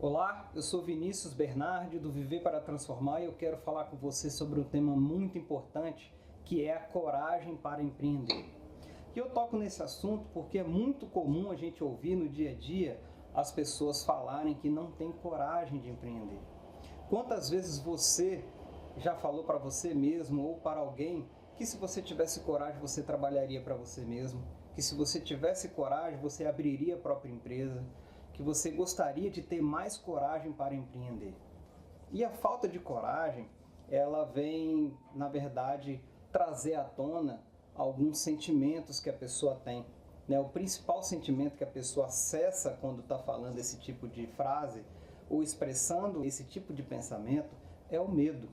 Olá, eu sou Vinícius Bernardi do Viver para Transformar e eu quero falar com você sobre um tema muito importante que é a coragem para empreender. E eu toco nesse assunto porque é muito comum a gente ouvir no dia a dia as pessoas falarem que não têm coragem de empreender. Quantas vezes você já falou para você mesmo ou para alguém que se você tivesse coragem você trabalharia para você mesmo, que se você tivesse coragem você abriria a própria empresa, que você gostaria de ter mais coragem para empreender. E a falta de coragem, ela vem, na verdade, trazer à tona alguns sentimentos que a pessoa tem. O principal sentimento que a pessoa acessa quando está falando esse tipo de frase ou expressando esse tipo de pensamento é o medo.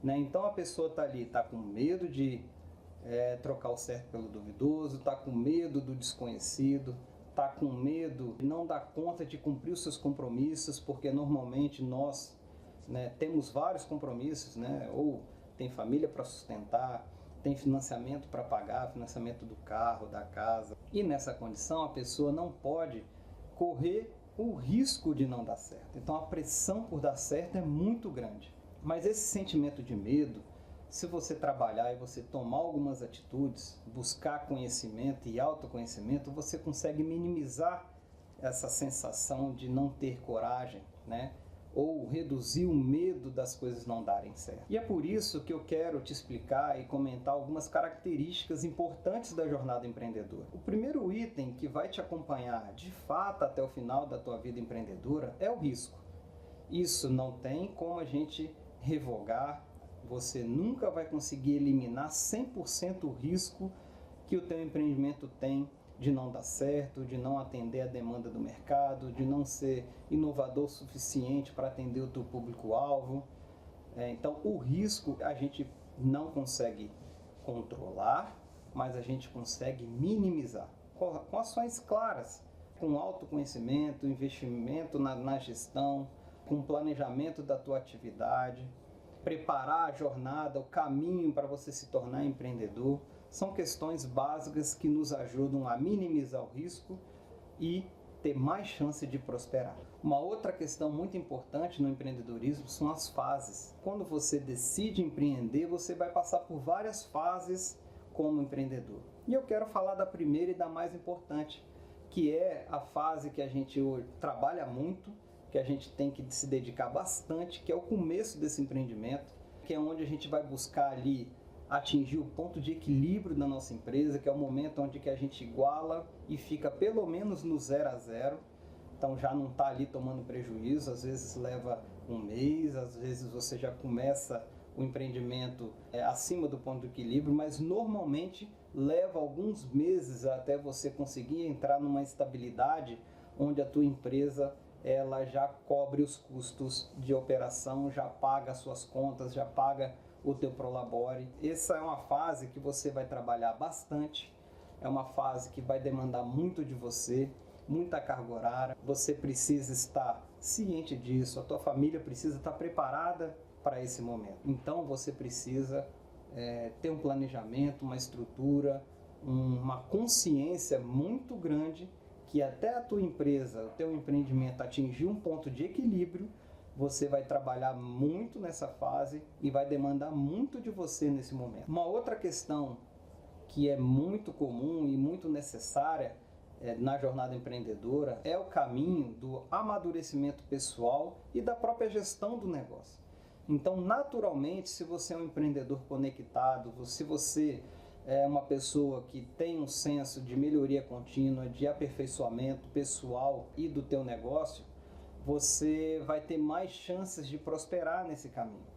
Então a pessoa está ali, está com medo de trocar o certo pelo duvidoso, está com medo do desconhecido, está com medo de não dar conta de cumprir os seus compromissos, porque normalmente nós temos vários compromissos, ou tem família para sustentar, tem financiamento para pagar, financiamento do carro, da casa. E nessa condição a pessoa não pode correr o risco de não dar certo. Então a pressão por dar certo é muito grande. Mas esse sentimento de medo, se você trabalhar e você tomar algumas atitudes, buscar conhecimento e autoconhecimento, você consegue minimizar essa sensação de não ter coragem, ou reduzir o medo das coisas não darem certo. E é por isso que eu quero te explicar e comentar algumas características importantes da jornada empreendedora. O primeiro item que vai te acompanhar de fato até o final da tua vida empreendedora é o risco. Isso não tem como a gente revogar. Você nunca vai conseguir eliminar 100% o risco que o teu empreendimento tem de não dar certo, de não atender a demanda do mercado, de não ser inovador o suficiente para atender o teu público-alvo. Então, o risco a gente não consegue controlar, mas a gente consegue minimizar com ações claras, com autoconhecimento, investimento na gestão, com planejamento da tua atividade, preparar a jornada, o caminho para você se tornar empreendedor. São questões básicas que nos ajudam a minimizar o risco e ter mais chance de prosperar. Uma outra questão muito importante no empreendedorismo são as fases. Quando você decide empreender, você vai passar por várias fases como empreendedor. E eu quero falar da primeira e da mais importante, que é a fase que a gente hoje trabalha muito, que a gente tem que se dedicar bastante, que é o começo desse empreendimento, que é onde a gente vai buscar ali atingir o ponto de equilíbrio da nossa empresa, que é o momento onde que a gente iguala e fica pelo menos no 0 a 0. Então já não está ali tomando prejuízo, às vezes leva um mês, às vezes você já começa o empreendimento acima do ponto de equilíbrio, mas normalmente leva alguns meses até você conseguir entrar numa estabilidade onde a tua empresa ela já cobre os custos de operação, já paga as suas contas, já paga o teu prolabore. Essa é uma fase que você vai trabalhar bastante, é uma fase que vai demandar muito de você, muita carga horária. Você precisa estar ciente disso, a tua família precisa estar preparada para esse momento. Então você precisa ter um planejamento, uma estrutura, uma consciência muito grande que até a tua empresa, o teu empreendimento atingir um ponto de equilíbrio, você vai trabalhar muito nessa fase e vai demandar muito de você nesse momento. Uma outra questão que é muito comum e muito necessária na jornada empreendedora é o caminho do amadurecimento pessoal e da própria gestão do negócio. Então, naturalmente, se você é um empreendedor conectado, se você é uma pessoa que tem um senso de melhoria contínua, de aperfeiçoamento pessoal e do teu negócio, você vai ter mais chances de prosperar nesse caminho.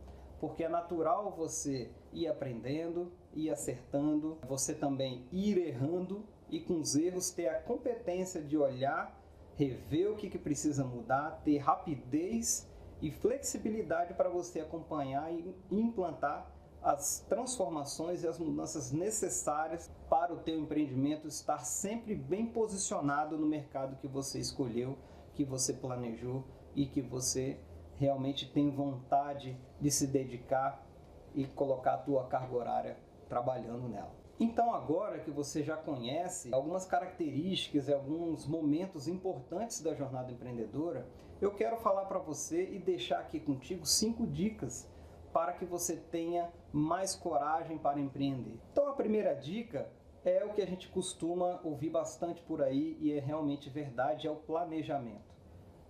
Porque é natural você ir aprendendo, ir acertando, você também ir errando e com os erros ter a competência de olhar, rever o que precisa mudar, ter rapidez e flexibilidade para você acompanhar e implantar as transformações e as mudanças necessárias para o teu empreendimento estar sempre bem posicionado no mercado que você escolheu, que você planejou e que você realmente tem vontade de se dedicar e colocar a tua carga horária trabalhando nela. Então, agora que você já conhece algumas características e alguns momentos importantes da jornada empreendedora, eu quero falar para você e deixar aqui contigo 5 dicas para que você tenha mais coragem para empreender. Então a primeira dica é o que a gente costuma ouvir bastante por aí e é realmente verdade, é o planejamento.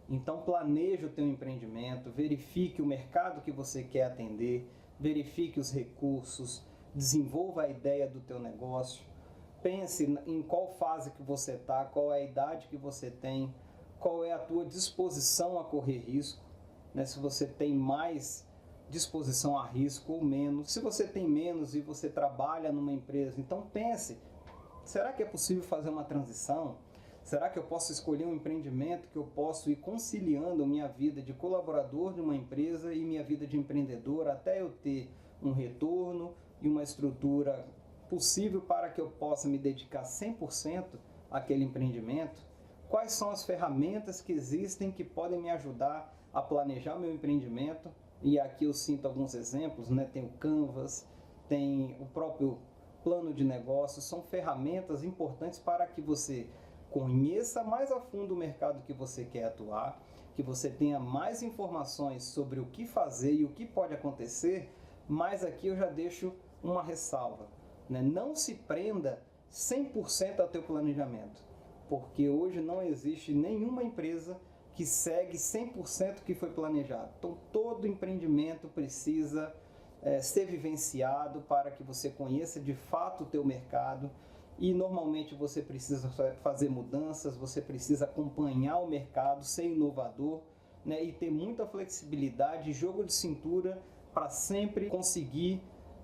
Então planeje o teu empreendimento, verifique o mercado que você quer atender, verifique os recursos, desenvolva a ideia do teu negócio, pense em qual fase que você está, qual é a idade que você tem, qual é a tua disposição a correr risco, né? Se você tem mais disposição a risco ou menos. Se você tem menos e você trabalha numa empresa, então pense, será que é possível fazer uma transição? Será que eu posso escolher um empreendimento que eu posso ir conciliando minha vida de colaborador de uma empresa e minha vida de empreendedor até eu ter um retorno e uma estrutura possível para que eu possa me dedicar 100% àquele empreendimento? Quais são as ferramentas que existem que podem me ajudar a planejar meu empreendimento? E aqui eu sinto alguns exemplos, né? Tem o Canvas, tem o próprio plano de negócio, são ferramentas importantes para que você conheça mais a fundo o mercado que você quer atuar, que você tenha mais informações sobre o que fazer e o que pode acontecer, mas aqui eu já deixo uma ressalva, né? Não se prenda 100% ao teu planejamento, porque hoje não existe nenhuma empresa que segue 100% o que foi planejado. Então todo empreendimento precisa ser vivenciado para que você conheça de fato o teu mercado e normalmente você precisa fazer mudanças, você precisa acompanhar o mercado, ser inovador, né, e ter muita flexibilidade e jogo de cintura para sempre conseguir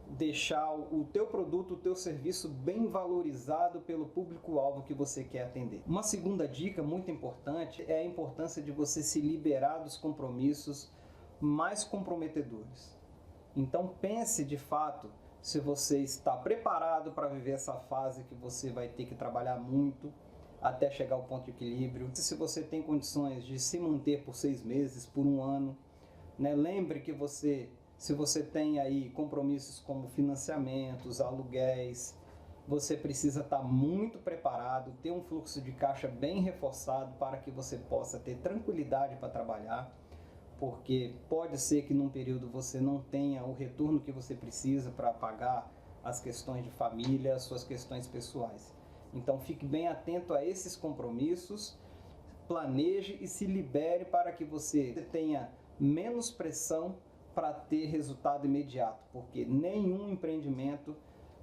deixar o teu produto, o teu serviço bem valorizado pelo público-alvo que você quer atender. Uma segunda dica muito importante é a importância de você se liberar dos compromissos mais comprometedores. Então pense de fato se você está preparado para viver essa fase que você vai ter que trabalhar muito até chegar ao ponto de equilíbrio. Se você tem condições de se manter por 6 meses, por 1 ano, né? Lembre que se você tem aí compromissos como financiamentos, aluguéis, você precisa estar muito preparado, ter um fluxo de caixa bem reforçado para que você possa ter tranquilidade para trabalhar, porque pode ser que num período você não tenha o retorno que você precisa para pagar as questões de família, as suas questões pessoais. Então fique bem atento a esses compromissos, planeje e se libere para que você tenha menos pressão para ter resultado imediato, porque nenhum empreendimento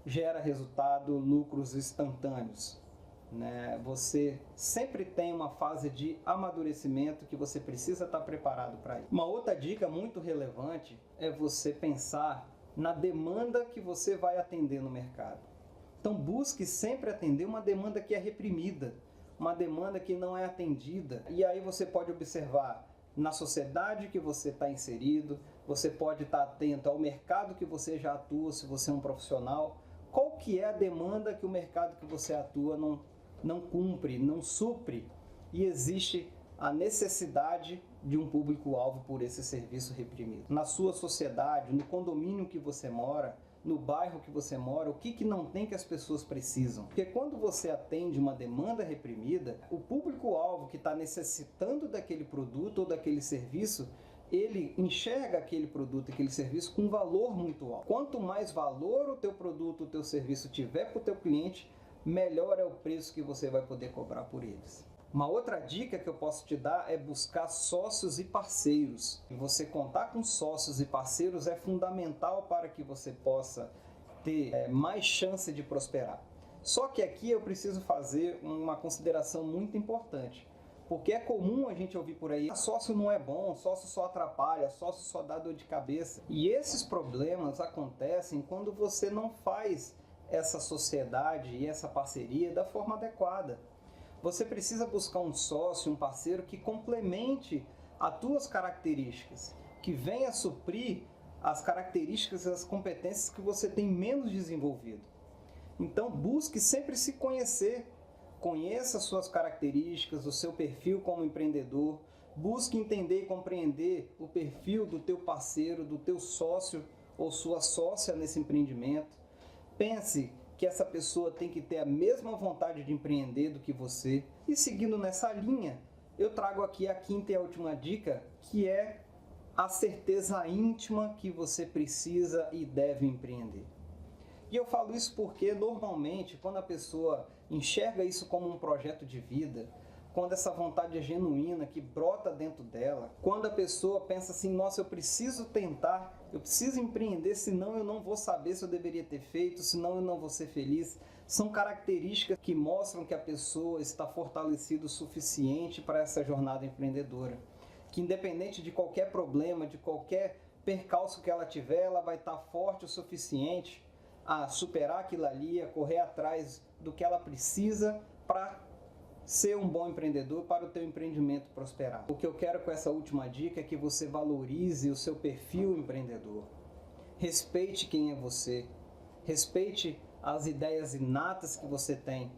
gera resultado, lucros instantâneos, né? Você sempre tem uma fase de amadurecimento que você precisa estar preparado para isso. Uma outra dica muito relevante é você pensar na demanda que você vai atender no mercado. Então busque sempre atender uma demanda que é reprimida, uma demanda que não é atendida. E aí você pode observar na sociedade que você está inserido, você pode estar atento ao mercado que você já atua, se você é um profissional, qual que é a demanda que o mercado que você atua não cumpre, não supre, e existe a necessidade de um público-alvo por esse serviço reprimido. Na sua sociedade, no condomínio que você mora, no bairro que você mora, o que não tem que as pessoas precisam? Porque quando você atende uma demanda reprimida, o público-alvo que está necessitando daquele produto ou daquele serviço, ele enxerga aquele produto, aquele serviço com valor muito alto. Quanto mais valor o teu produto, o teu serviço tiver para o teu cliente, melhor é o preço que você vai poder cobrar por eles. Uma outra dica que eu posso te dar é buscar sócios e parceiros. Você contar com sócios e parceiros é fundamental para que você possa ter mais chance de prosperar. Só que aqui eu preciso fazer uma consideração muito importante, porque é comum a gente ouvir por aí, sócio não é bom, sócio só atrapalha, sócio só dá dor de cabeça. E esses problemas acontecem quando você não faz essa sociedade e essa parceria da forma adequada. Você precisa buscar um sócio, um parceiro que complemente as tuas características, que venha suprir as características e as competências que você tem menos desenvolvido. Então busque sempre se conhecer, conheça as suas características, o seu perfil como empreendedor, busque entender e compreender o perfil do teu parceiro, do teu sócio ou sua sócia nesse empreendimento. Pense que essa pessoa tem que ter a mesma vontade de empreender do que você. E seguindo nessa linha, eu trago aqui a quinta e a última dica, que é a certeza íntima que você precisa e deve empreender. E eu falo isso porque, normalmente, quando a pessoa enxerga isso como um projeto de vida, quando essa vontade é genuína, que brota dentro dela, quando a pessoa pensa assim, nossa, eu preciso tentar, eu preciso empreender, senão eu não vou saber se eu deveria ter feito, senão eu não vou ser feliz, são características que mostram que a pessoa está fortalecida o suficiente para essa jornada empreendedora. Que independente de qualquer problema, de qualquer percalço que ela tiver, ela vai estar forte o suficiente a superar aquilo ali, a correr atrás do que ela precisa para ser um bom empreendedor, para o teu empreendimento prosperar. O que eu quero com essa última dica é que você valorize o seu perfil empreendedor. Respeite quem é você. Respeite as ideias inatas que você tem.